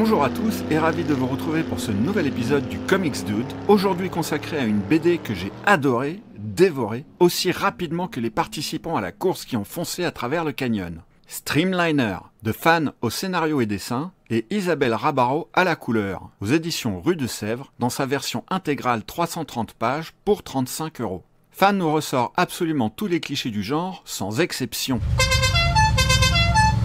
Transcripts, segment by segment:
Bonjour à tous et ravi de vous retrouver pour ce nouvel épisode du Comics Dude, aujourd'hui consacré à une BD que j'ai adorée, dévorée, aussi rapidement que les participants à la course qui ont foncé à travers le canyon. Streamliner, de Fan au scénario et dessin, et Isabelle Rabaro à la couleur, aux éditions Rue de Sèvres, dans sa version intégrale 330 pages pour 35 €. Fan nous ressort absolument tous les clichés du genre, sans exception.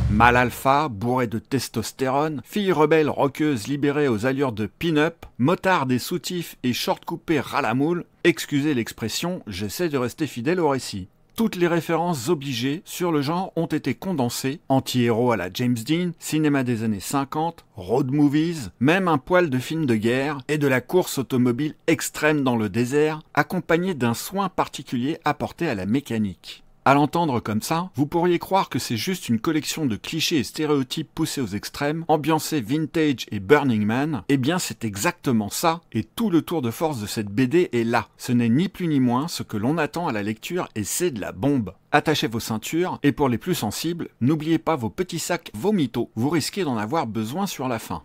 Mâle alpha, bourré de testostérone, fille rebelle roqueuse libérée aux allures de pin-up, motard des soutifs et short coupé ras la moule, excusez l'expression, j'essaie de rester fidèle au récit. Toutes les références obligées sur le genre ont été condensées, anti-héros à la James Dean, cinéma des années 50, road movies, même un poil de film de guerre et de la course automobile extrême dans le désert, accompagné d'un soin particulier apporté à la mécanique. À l'entendre comme ça, vous pourriez croire que c'est juste une collection de clichés et stéréotypes poussés aux extrêmes, ambiancés vintage et Burning Man. Eh bien c'est exactement ça, et tout le tour de force de cette BD est là. Ce n'est ni plus ni moins ce que l'on attend à la lecture et c'est de la bombe. Attachez vos ceintures, et pour les plus sensibles, n'oubliez pas vos petits sacs vomito, vous risquez d'en avoir besoin sur la fin.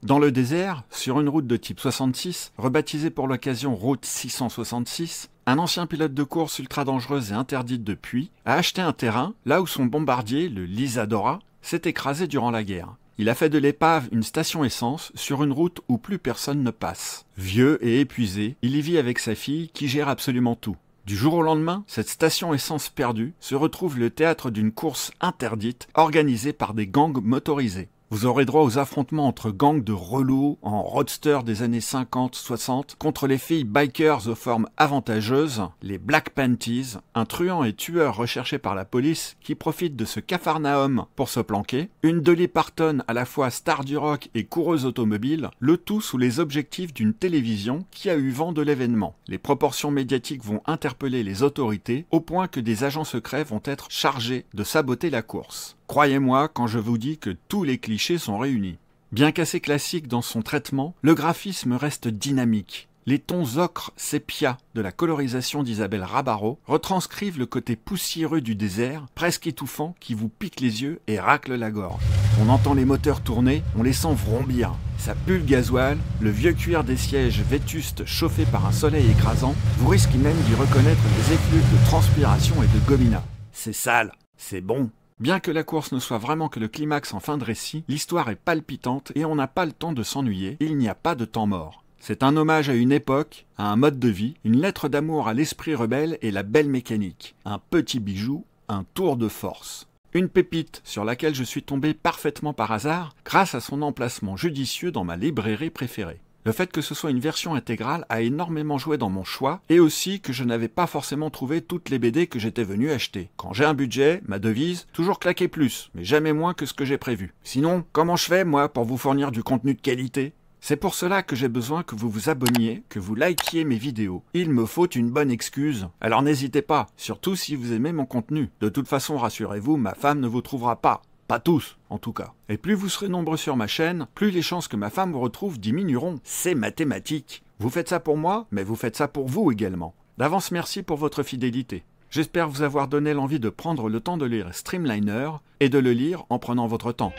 Dans le désert, sur une route de type 66, rebaptisée pour l'occasion route 666, un ancien pilote de course ultra dangereuse et interdite depuis a acheté un terrain là où son bombardier, le l'Isadora, s'est écrasé durant la guerre. Il a fait de l'épave une station essence sur une route où plus personne ne passe. Vieux et épuisé, il y vit avec sa fille qui gère absolument tout. Du jour au lendemain, cette station essence perdue se retrouve le théâtre d'une course interdite organisée par des gangs motorisés. Vous aurez droit aux affrontements entre gangs de relous en roadster des années 50-60 contre les filles bikers aux formes avantageuses, les Black Panties, un truand et tueur recherché par la police qui profite de ce capharnaüm pour se planquer, une Dolly Parton à la fois star du rock et coureuse automobile, le tout sous les objectifs d'une télévision qui a eu vent de l'événement. Les proportions médiatiques vont interpeller les autorités au point que des agents secrets vont être chargés de saboter la course. Croyez-moi quand je vous dis que tous les clichés sont réunis. Bien qu'assez classique dans son traitement, le graphisme reste dynamique. Les tons ocre sépia de la colorisation d'Isabelle Rabaro retranscrivent le côté poussiéreux du désert, presque étouffant, qui vous pique les yeux et racle la gorge. On entend les moteurs tourner, on les sent vrombir. Ça pue le gasoil, le vieux cuir des sièges vétustes chauffés par un soleil écrasant, vous risquez même d'y reconnaître des effluves de transpiration et de gomina. C'est sale, c'est bon. Bien que la course ne soit vraiment que le climax en fin de récit, l'histoire est palpitante et on n'a pas le temps de s'ennuyer, il n'y a pas de temps mort. C'est un hommage à une époque, à un mode de vie, une lettre d'amour à l'esprit rebelle et la belle mécanique. Un petit bijou, un tour de force. Une pépite sur laquelle je suis tombé parfaitement par hasard grâce à son emplacement judicieux dans ma librairie préférée. Le fait que ce soit une version intégrale a énormément joué dans mon choix et aussi que je n'avais pas forcément trouvé toutes les BD que j'étais venu acheter. Quand j'ai un budget, ma devise, toujours claquer plus, mais jamais moins que ce que j'ai prévu. Sinon, comment je fais moi pour vous fournir du contenu de qualité ? C'est pour cela que j'ai besoin que vous vous abonniez, que vous likiez mes vidéos. Il me faut une bonne excuse. Alors n'hésitez pas, surtout si vous aimez mon contenu. De toute façon, rassurez-vous, ma femme ne vous trouvera pas. Pas tous, en tout cas. Et plus vous serez nombreux sur ma chaîne, plus les chances que ma femme vous retrouve diminueront. C'est mathématique. Vous faites ça pour moi, mais vous faites ça pour vous également. D'avance, merci pour votre fidélité. J'espère vous avoir donné l'envie de prendre le temps de lire Streamliner et de le lire en prenant votre temps.